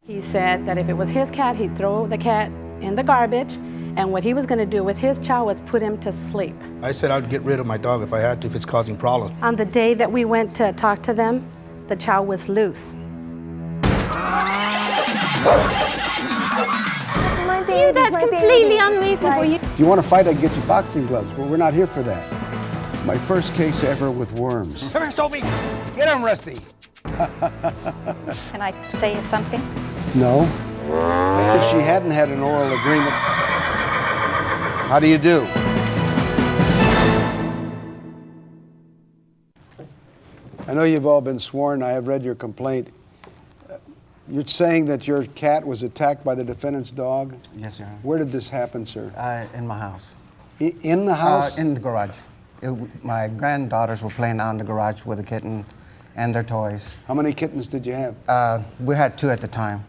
He said that if it was his cat, he'd throw the cat in the garbage, and what he was going to do with his child was put him to sleep. I said I'd get rid of my dog if I had to, if it's causing problems. On the day that we went to talk to them, the child was loose. That's completely unreasonable. If you want to fight, I can get you boxing gloves, but we're not here for that. My first case ever with worms. Come here, Sophie. Get him, Rusty. Can I say something? No. If she hadn't had an oral agreement, how do you do? I know you've all been sworn. I have read your complaint. You're saying that your cat was attacked by the defendant's dog? Yes, sir. Where did this happen, sir? In my house. In the house? In the garage. My granddaughters were playing out in the garage with a kitten and their toys. How many kittens did you have? We had 2 at the time,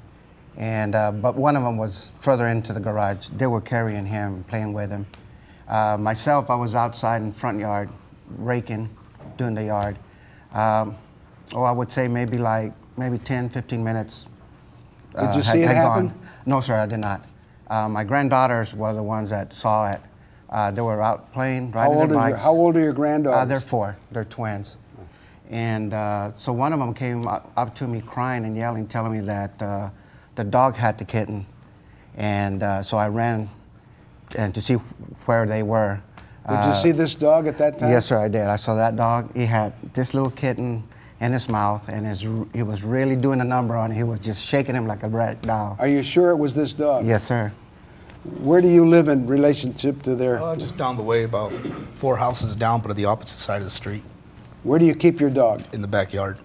and but one of them was further into the garage. They were carrying him, playing with him. Myself, I was outside in the front yard, raking, doing the yard. I would say maybe 10, 15 minutes. Did you see it happen? Gone. No, sir, I did not. My granddaughters were the ones that saw it. They were out playing, riding their bikes. How old are your granddaughters? They're 4. They're twins. And so one of them came up to me crying and yelling, telling me that the dog had the kitten. And so I ran to see where they were. Did you see this dog at that time? Yes, sir, I did. I saw that dog. He had this little kitten in his mouth, and he was really doing a number on it. He was just shaking him like a rag doll. Are you sure it was this dog? Yes, sir. Where do you live in relationship to their... Just down the way, about 4 houses down, but on the opposite side of the street. Where do you keep your dog? In the backyard.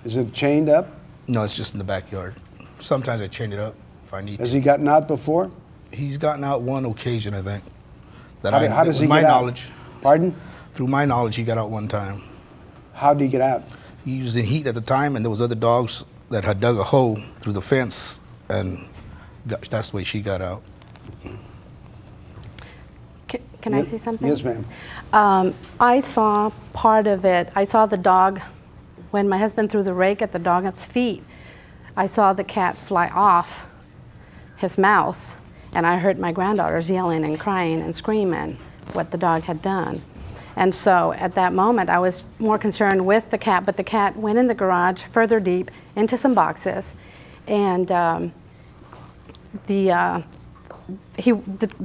Is it chained up? No, it's just in the backyard. Sometimes I chain it up if I need to. Has he gotten out before? He's gotten out one occasion, I think. How does he get out? My knowledge. Pardon? Through my knowledge, he got out one time. How did he get out? He was in heat at the time, and there was other dogs that had dug a hole through the fence, and that's the way she got out. Can I say something? Yes, ma'am. I saw part of it. I saw the dog, when my husband threw the rake at the dog's feet, I saw the cat fly off his mouth, and I heard my granddaughters yelling and crying and screaming what the dog had done. And so at that moment, I was more concerned with the cat, but the cat went in the garage further deep into some boxes, and the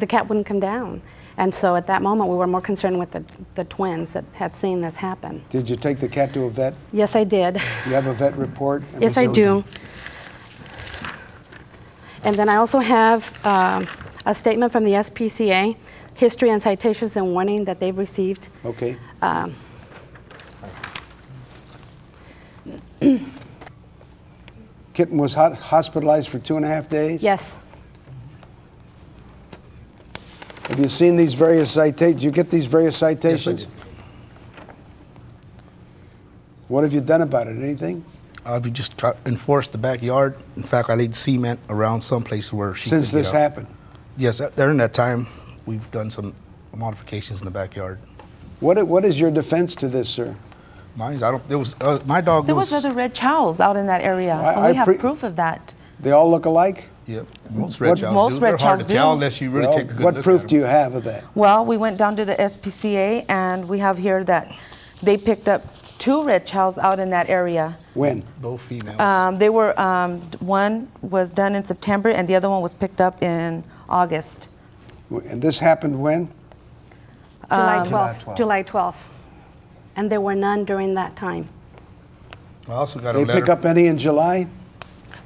cat wouldn't come down. And so at that moment, we were more concerned with the twins that had seen this happen. Did you take the cat to a vet? Yes, I did. You have a vet report? Yes, I do. And then I also have a statement from the SPCA, history and citations and warning that they've received. Okay. Kitten was hospitalized for 2.5 days? Yes. Have you seen these various citations? Did you get these various citations? Yes, I did. What have you done about it? Anything? We just enforced the backyard. In fact, I laid cement around some place where she Since could get this out. happened? Yes, during that time, we've done some modifications in the backyard. What is your defense to this, sir? Mine's, there was, my dog There was other red chows out in that area, and we have proof of that. They all look alike? Yep, most red chows do. Red They're hard chows to tell do. unless you really take a good look What proof at do them. you have of that? Well, we went down to the SPCA, and we have here that they picked up 2 red chows out in that area. When? Both females. They were, one was done in September, and the other one was picked up in August. And this happened when? July 12th. July 12th. And there were none during that time. I also got a They letter. pick up any in July?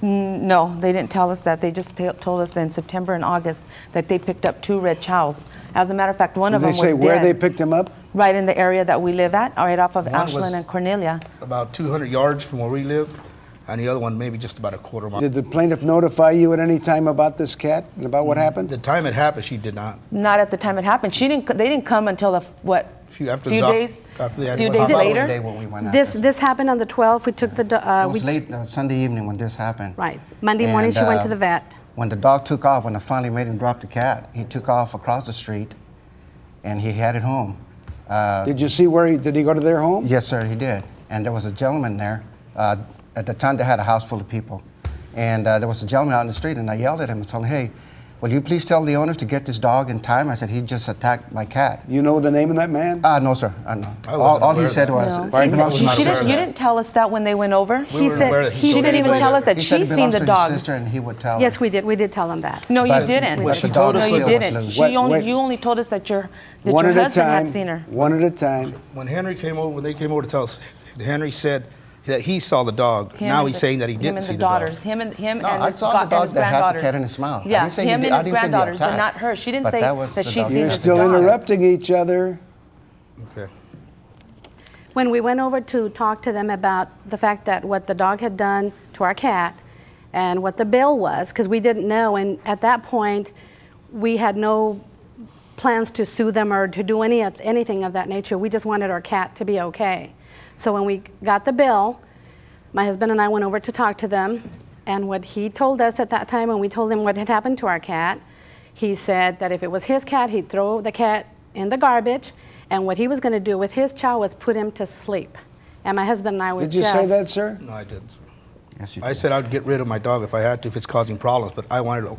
No, they didn't tell us that. They just told us in September and August that they picked up 2 red chows. As a matter of fact, one of them was dead. Did they say where they picked them up? Right in the area that we live at, right off of One was Ashland and Cornelia. About 200 yards from where we live, and the other one maybe just about a quarter mile. Did the plaintiff notify you at any time about this cat and about what happened? The time it happened, she did not. Not at the time it happened. They didn't come until After few the doc- days. after the Few animal days hospital. later. Day when we went This happened on the 12th. We took the It was late Sunday evening when this happened. Right. Monday morning, she went to the vet. When the dog took off, when I finally made him drop the cat, he took off across the street, and he headed home. Did you see did he go to their home? Yes, sir, he did. And there was a gentleman there. At the time, they had a house full of people. And there was a gentleman out in the street, and I yelled at him and told him, hey, will you please tell the owners to get this dog in time? I said, he just attacked my cat. You know the name of that man? No, sir. No. I wasn't All he aware of said that. was, No. it Pardon? belongs to my You aware of sister. didn't tell us that when they went over? We weren't aware that He didn't even tell us that He said it she's seen belongs the to his dog. sister, and he would tell Yes, her. we did. We did tell them that. No, you But- didn't. but she the told dog us No, you still was didn't. loose. You only told us that your One at a husband time. had seen her. One at a time. When Henry came over, when they came over to tell us, Henry said that he saw the dog. Him Now and he's the- saying that he him didn't and see the the dog. daughters. Him and No, his, I saw got- the dog and his that had the granddaughters. cat in his mouth. I Yeah, didn't say he him did- and I his didn't say he granddaughters, but attacked. not her. She didn't But say that was that the she's dog. seen You're the still dog. interrupting each other. Okay. When we went over to talk to them about the fact that what the dog had done to our cat and what the bill was, because we didn't know, and at that point, we had no plans to sue them or to do anything of that nature. We just wanted our cat to be okay. So when we got the bill, my husband and I went over to talk to them, and what he told us at that time when we told him what had happened to our cat, he said that if it was his cat, he'd throw the cat in the garbage, and what he was going to do with his child was put him to sleep. And my husband and I were Did you say that, sir? No, I didn't. Sir. Yes, you I did. said I'd get rid of my dog if I had to, if it's causing problems. But I wanted.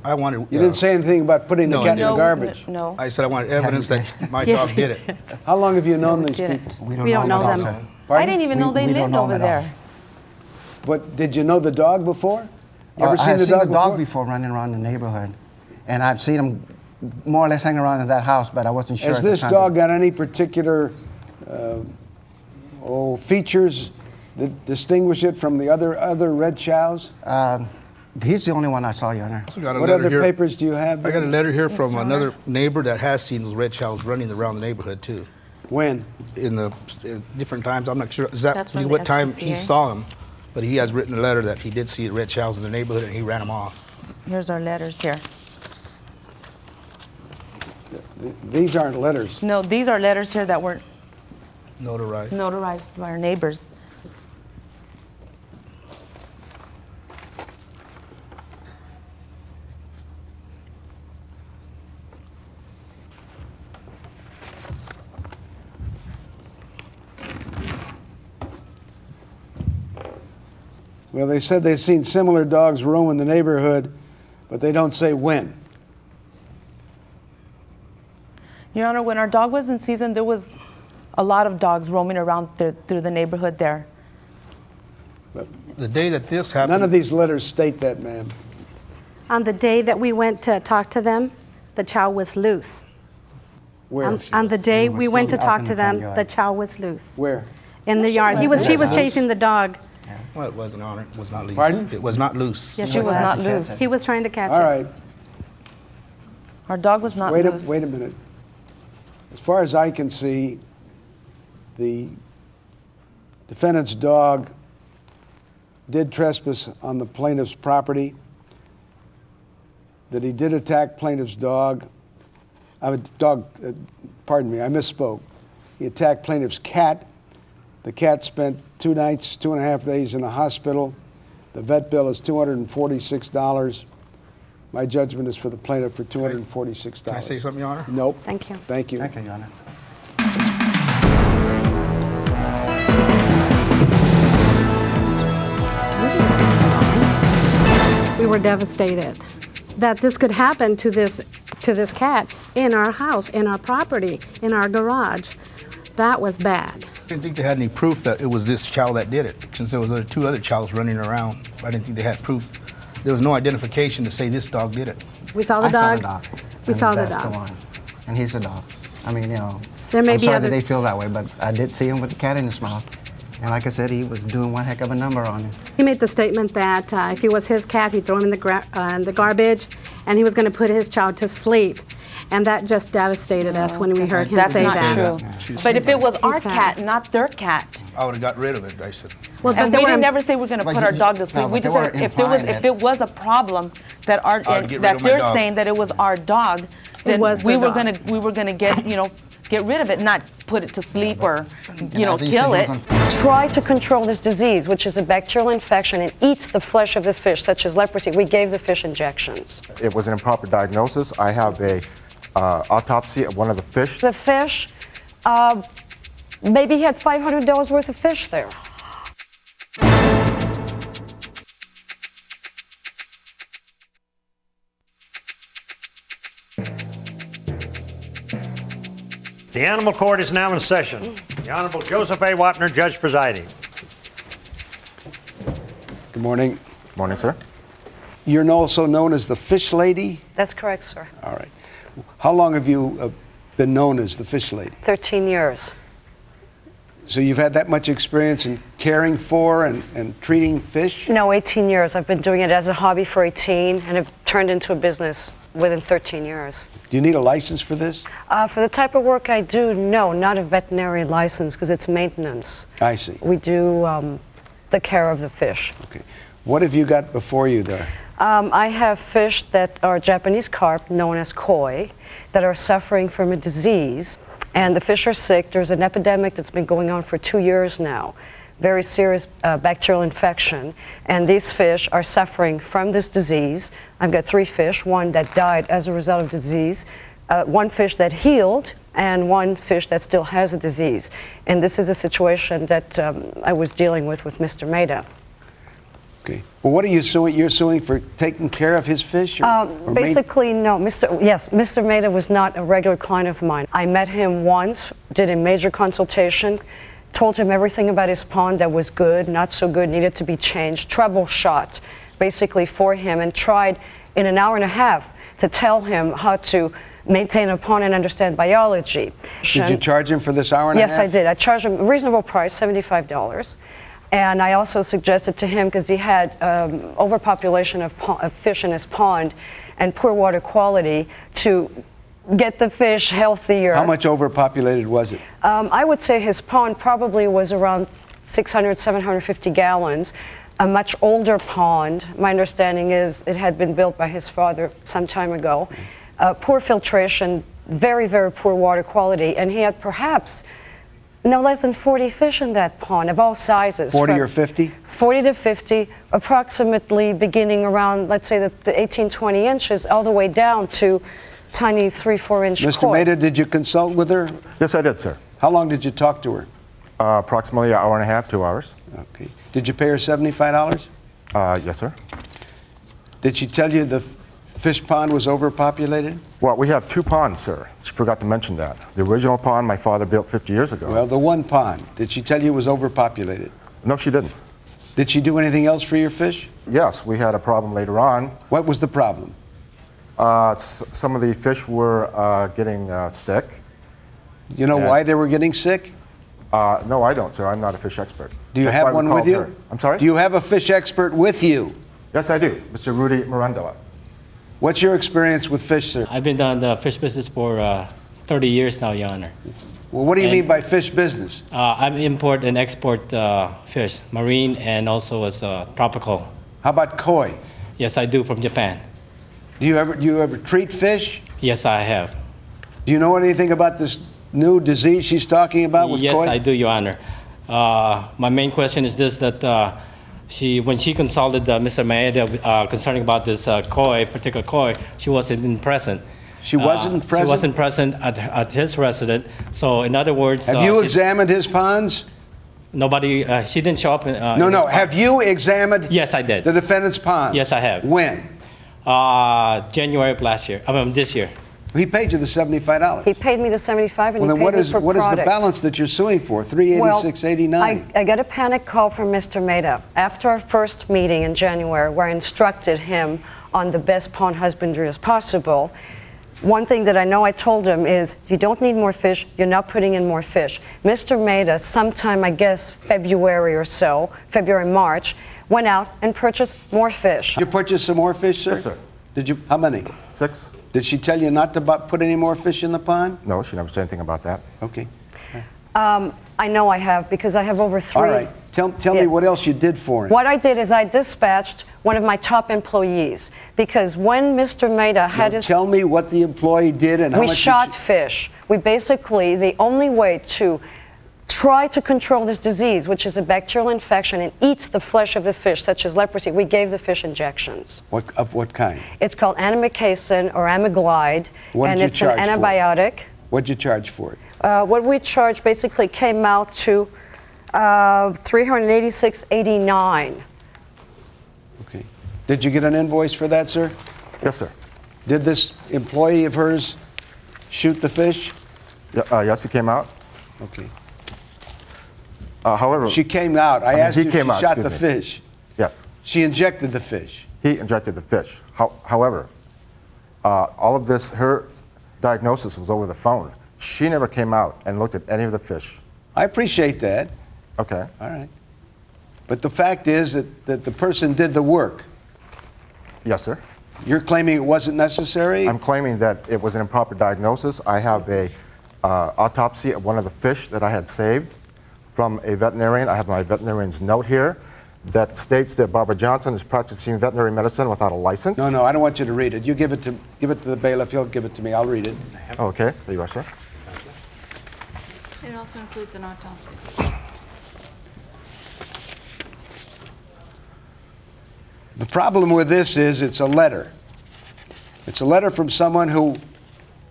You didn't say anything about putting the No, cat in no, the garbage. No. I said I wanted evidence that my Yes, dog he did it. did. How long have you known these didn't. people? We We don't know at all, them. sir. I didn't even know they We don't lived know over them at all. there. But did you know the dog before? You ever I seen had the seen dog the dog before? before running around the neighborhood, and I've seen him more or less hanging around in that house, but I wasn't sure. Has at the this time. dog got any particular features that distinguish it from the other red chows? He's the only one I saw, Your Honor. Also got a What letter other here. papers do you have? I got a there? letter here from another neighbor that has seen those red chows running around the neighborhood too. When? In different times, I'm not sure That's exactly from the what time he SPCA. saw them, but he has written a letter that he did see red chows in the neighborhood and he ran them off. Here's our letters here. These aren't letters. No, these are letters here that were Notarized. notarized by our neighbors. Well, they said they've seen similar dogs roam in the neighborhood, but they don't say when. Your Honor, when our dog was in season, there was a lot of dogs roaming around through the neighborhood there. The day that this happened, None of these letters state that, ma'am. On the day that we went to talk to them, the child was loose. Where? On the day was we went to still out talk in to the front them, yard. the child was loose. Where? In the yard. She was chasing the dog. well, it wasn't on it. It was not loose. Pardon? It was not loose. Yes, She it was not was. loose. He was trying to catch All it. right. Our dog was not Wait loose. a minute. As far as I can see, the defendant's dog did trespass on the plaintiff's property, that he did attack plaintiff's dog. Pardon me, I misspoke. He attacked plaintiff's cat. The cat spent 2 nights, 2.5 days in the hospital. The vet bill is $246. My judgment is for the plaintiff for $246. Can I say something, Your Honor? Nope. Thank you. Thank you. Thank you, Your Honor. We were devastated that this could happen to this cat in our house, in our property, in our garage. That was bad. I didn't think they had any proof that it was this child that did it, since there was 2 other childs running around. I didn't think they had proof. There was no identification to say this dog did it. We saw the I dog. saw the dog. We and saw the that's dog. one. And he's the dog. I mean, There may I'm be sorry other- that they feel that way, but I did see him with the cat in his mouth. And like I said, he was doing one heck of a number on him. He made the statement that if it was his cat, he'd throw him in the garbage, and he was going to put his child to sleep. And that just devastated us when we heard him That's say not that. true. But if it was our He's sad. cat, not their cat, I would have got rid of it, I said. Well, and they we were- didn't never say we're going to But put you our dog to just- sleep. no, We but just they said were if there was implying if it was a problem that our I would get rid that of my they're dog. saying that it was our dog, then was we their were dog. gonna get rid of it, not put it to sleep or And after you kill said it. he was gonna- Try to control this disease, which is a bacterial infection and eats the flesh of the fish, such as leprosy. We gave the fish injections. It was an improper diagnosis. I have a autopsy of one of the fish. The fish, maybe he had $500 worth of fish there. The Animal Court is now in session. The Honorable Joseph A. Wapner, Judge presiding. Good morning. Good morning, sir. You're also known as the Fish Lady? That's correct, sir. All right. How long have you been known as the Fish Lady? 13 years. So you've had that much experience in caring for and treating fish? No, 18 years. I've been doing it as a hobby for 18, and it turned into a business within 13 years. Do you need a license for this? For the type of work I do, no, not a veterinary license, because it's maintenance. I see. We do the care of the fish. Okay. What have you got before you there? I have fish that are Japanese carp, known as koi, that are suffering from a disease. And the fish are sick. There's an epidemic that's been going on for 2 years now. Very serious bacterial infection. And these fish are suffering from this disease. I've got 3 fish, one that died as a result of disease, 1 fish that healed, and 1 fish that still has a disease. And this is a situation that I was dealing with Mr. Maida. Okay. Well, what are you suing? You're suing for taking care of his fish? Or Basically, no. Mr. Maida was not a regular client of mine. I met him once, did a major consultation, told him everything about his pond that was good, not so good, needed to be changed, troubleshot basically for him, and tried in an hour and a half to tell him how to maintain a pond and understand biology. Did you charge him for this hour and a half? Yes, I did. I charged him a reasonable price, $75. And I also suggested to him, because he had overpopulation of fish in his pond and poor water quality, to get the fish healthier. How much overpopulated was it? I would say his pond probably was around 600, 750 gallons. A much older pond. My understanding is it had been built by his father some time ago. Poor filtration, very, very poor water quality. And he had perhaps no less than 40 fish in that pond of all sizes. 40 or 50? 40 to 50, approximately beginning around, let's say, the 18, 20 inches, all the way down to tiny 3-4 inch Mr. koi. Maida, did you consult with her? Yes, I did, sir. How long did you talk to her? Approximately an hour and a half, 2 hours. Okay. Did you pay her $75? Yes, sir. Did she tell you the fish pond was overpopulated? Well, we have 2 ponds, sir. She forgot to mention that. The original pond my father built 50 years ago. Well, the one pond, did she tell you it was overpopulated? No, she didn't. Did she do anything else for your fish? Yes, we had a problem later on. What was the problem? Some of the fish were getting sick. You know why they were getting sick? No, I don't, sir. I'm not a fish expert. Do you That's have why we one with called you? her. I'm sorry? Do you have a fish expert with you? Yes, I do. Mr. Rudy Miranda. What's your experience with fish, sir? I've been in the fish business for 30 years now, Your Honor. Well, what do you mean by fish business? I import and export fish, marine and also as tropical. How about koi? Yes, I do, from Japan. Do you ever treat fish? Yes, I have. Do you know anything about this new disease she's talking about with yes, koi? I do, Your Honor. My main question is this, that when she consulted Mr. Maeda concerning about this particular koi, she wasn't present. She wasn't present? She wasn't present at his residence. So in other words... Have you examined his ponds? Nobody, she didn't show up. No. Have you examined Yes, I did. the defendant's ponds? Yes, I have. When? January of last year. This year. He paid you the $75. He paid me the $75, and Well, then he paid me for what is the product. balance that you're suing for? $386.89. Well, I got a panic call from Mr. Maida after our first meeting in January, where I instructed him on the best pond husbandry as possible. One thing that I know I told him is, you don't need more fish, you're not putting in more fish. Mr. Maida, sometime, I guess, February or so, February, March, went out and purchased more fish. Did you purchase some more fish, sir? Yes, sir. Did you? How many? 6. Did she tell you not to put any more fish in the pond? No, she never said anything about that. Okay. I know I have, because I have over 3. All right. Tell me what else you did for him. What I did is I dispatched one of my top employees, because when Mr. Maida had his... Tell me what the employee did and how much... We shot fish. We basically, the only way to try to control this disease, which is a bacterial infection and eats the flesh of the fish, such as leprosy, we gave the fish injections. Of what kind? It's called animicacin or Amiglide, and it's an antibiotic. What did you charge for it? What we charged basically came out to $386.89. Okay. Did you get an invoice for that, sir? Yes, sir. Did this employee of hers shoot the fish? Yes, he came out. Okay. However, She came out. I asked he you if she came out, shot the excuse me. fish. Yes, She injected the fish. he injected the fish. However, all of this, her diagnosis was over the phone. She never came out and looked at any of the fish. I appreciate that. Okay. All right. But the fact is that the person did the work. Yes, sir. You're claiming it wasn't necessary? I'm claiming that it was an improper diagnosis. I have a autopsy of one of the fish that I had saved from a veterinarian. I have my veterinarian's note here that states that Barbara Johnson is practicing veterinary medicine without a license. No, I don't want you to read it. You give it to the bailiff. He'll give it to me. I'll read it. Okay, there you are, sir. It also includes an autopsy. The problem with this is it's a letter. It's a letter from someone who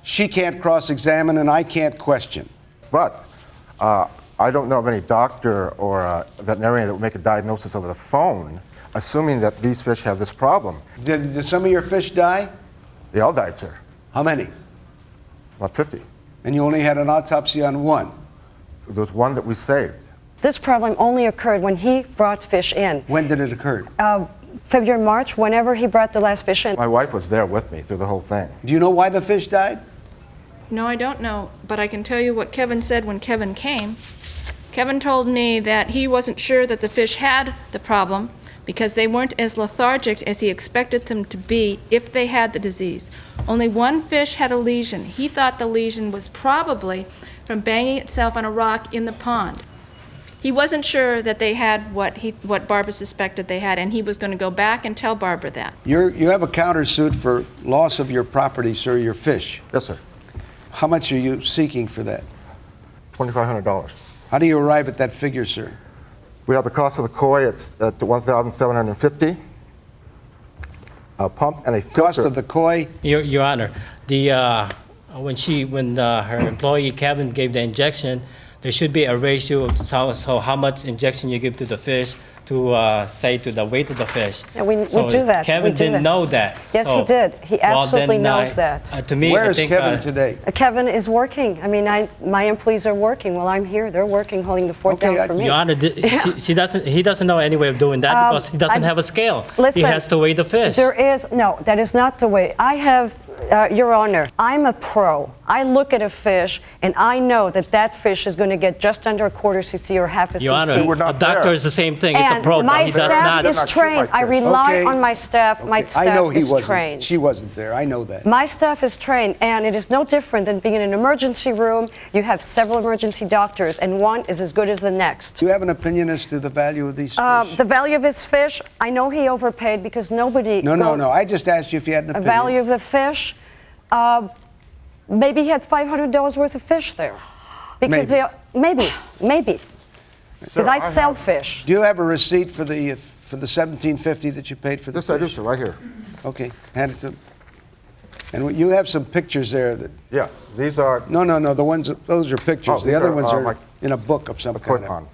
she can't cross-examine and I can't question. But I don't know of any doctor or a veterinarian that would make a diagnosis over the phone, assuming that these fish have this problem. Did some of your fish die? They all died, sir. How many? About 50. And you only had an autopsy on one? There was one that we saved. This problem only occurred when he brought fish in. When did it occur? February, March, whenever he brought the last fish in. My wife was there with me through the whole thing. Do you know why the fish died? No, I don't know, but I can tell you what Kevin said when Kevin came. Kevin told me that he wasn't sure that the fish had the problem because they weren't as lethargic as he expected them to be if they had the disease. Only one fish had a lesion. He thought the lesion was probably from banging itself on a rock in the pond. He wasn't sure that they had what Barbara suspected they had, and he was going to go back and tell Barbara that. You have a countersuit for loss of your property, sir, your fish. Yes, sir. How much are you seeking for that? $2,500. How do you arrive at that figure, sir? We have the cost of the koi. It's at $1,750. A pump and a filter. Cost of the koi? Your Honor, when her employee Kevin gave the injection, there should be a ratio of how much injection you give to the fish to say to the weight of the fish. And we do that. Kevin didn't know that. Yes, he did. He absolutely knows that. To me, Where I is think, Kevin today? Kevin is working. I mean, my employees are working while I'm here. They're working, holding the fort down for me. Your Honor, he doesn't know any way of doing that because he doesn't have a scale. Listen, he has to weigh the fish. No, that is not the way. I have, Your Honor, I'm a pro. I look at a fish and I know that fish is going to get just under a quarter cc or half a Your cc. Honor, a doctor is the same thing. He's a And pro, my but he does staff not. is trained. I rely on my staff. My staff I know he is wasn't. trained. She wasn't there. I know that. My staff is trained, and it is no different than being in an emergency room. You have several emergency doctors, and one is as good as the next. Do you have an opinion as to the value of these fish? The value of his fish, I know he overpaid because nobody... No. I just asked you if you had an opinion. Value of the fish, maybe he had $500 worth of fish there. Because maybe. Because I sell fish. Do you have a receipt for the $17.50 that you paid for the fish? Yes, I do, sir, right here. Okay, hand it to him. And you have some pictures there that... Yes, these are... No, those are pictures. The other ones are in a book of some kind. Pond.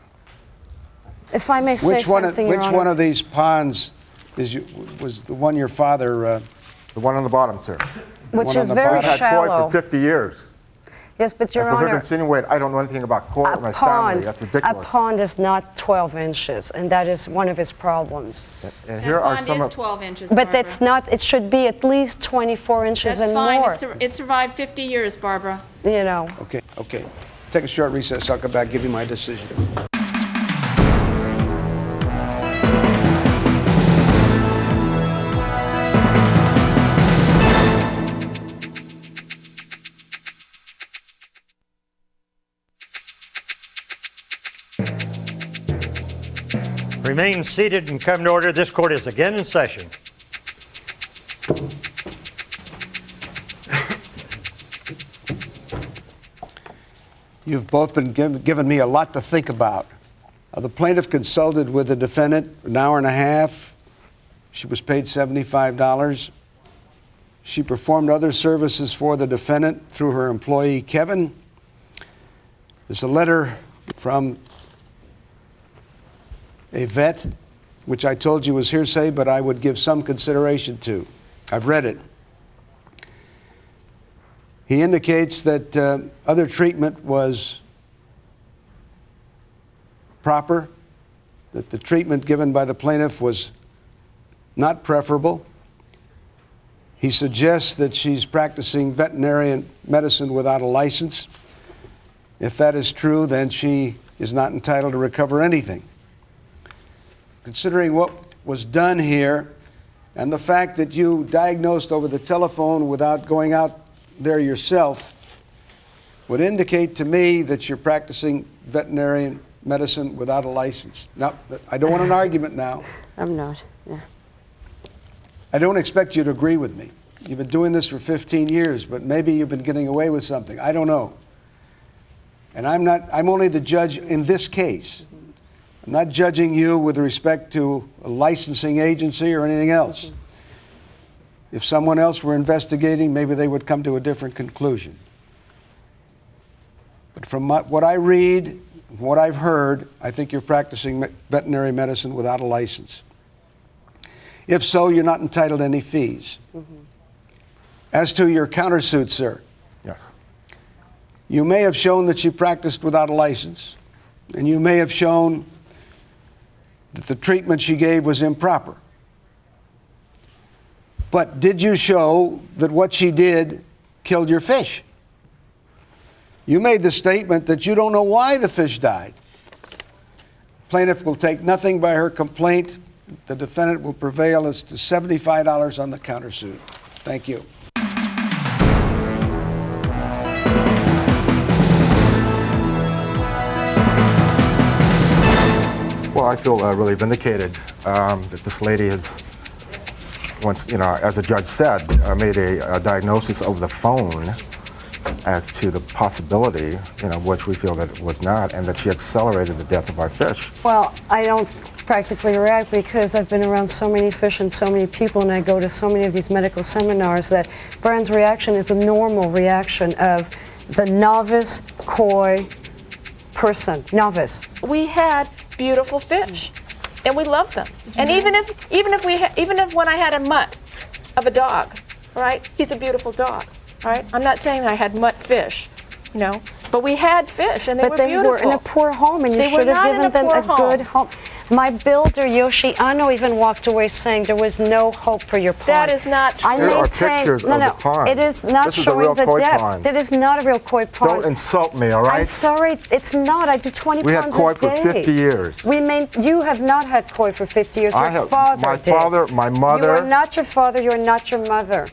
If I may say something, Your Which Honor. one of these ponds was the one your father... The one on the bottom, sir. Which is very I've had shallow. koi for 50 years. Yes, but Your For her to Honor, insinuate I don't know anything about koi or my family, that's ridiculous. a pond is not 12 inches, and that is one of his problems. And here are some is of... 12 inches, But Barbara. that's not, it should be at least 24 inches That's and fine. more. It survived 50 years, Barbara. You know. Okay. Take a short recess. I'll come back, give you my decision. Remain seated and come to order. This court is again in session. You've both been given me a lot to think about. The plaintiff consulted with the defendant an hour and a half. She was paid $75. She performed other services for the defendant through her employee, Kevin. There's a letter from a vet, which I told you was hearsay, but I would give some consideration to. I've read it. He indicates that other treatment was proper, that the treatment given by the plaintiff was not preferable. He suggests that she's practicing veterinarian medicine without a license. If that is true, then she is not entitled to recover anything. Considering what was done here and the fact that you diagnosed over the telephone without going out there yourself, would indicate to me that you're practicing veterinarian medicine without a license. Now, I don't want an argument now. I'm not, yeah. I don't expect you to agree with me. You've been doing this for 15 years, but maybe you've been getting away with something. I don't know. And I'm only the judge in this case. I'm not judging you with respect to a licensing agency or anything else. If someone else were investigating, maybe they would come to a different conclusion. But from what I read, what I've heard, I think you're practicing veterinary medicine without a license. If so, you're not entitled to any fees. As to your countersuit, sir. Yes. You may have shown that you practiced without a license, and you may have shown that the treatment she gave was improper. But did you show that what she did killed your fish? You made the statement that you don't know why the fish died. Plaintiff will take nothing by her complaint. The defendant will prevail as to $75 on the countersuit. Thank you. Well, I feel really vindicated that this lady has, once, as the judge said, made a diagnosis over the phone as to the possibility, which we feel that it was not, and that she accelerated the death of our fish. Well, I don't practically react because I've been around so many fish and so many people, and I go to so many of these medical seminars that Brian's reaction is the normal reaction of the novice, coy person, novice. We had beautiful fish, and we loved them. And even if when I had a mutt of a dog, right? He's a beautiful dog, right? I'm not saying I had mutt fish, but we had fish, and they were beautiful. But they were in a poor home, and you should have given them a good home. My builder, Yoshi Ano, even walked away saying there was no hope for your pond. That is not true. There are pictures of the pond. It is not showing the depth. That is not a real koi pond. Don't insult me, all right? I'm sorry, it's not. I do 20 we ponds had koi a day. for 50 years. You have not had koi for 50 years. Your father my did. father, my mother. You are not your father. You are not your mother.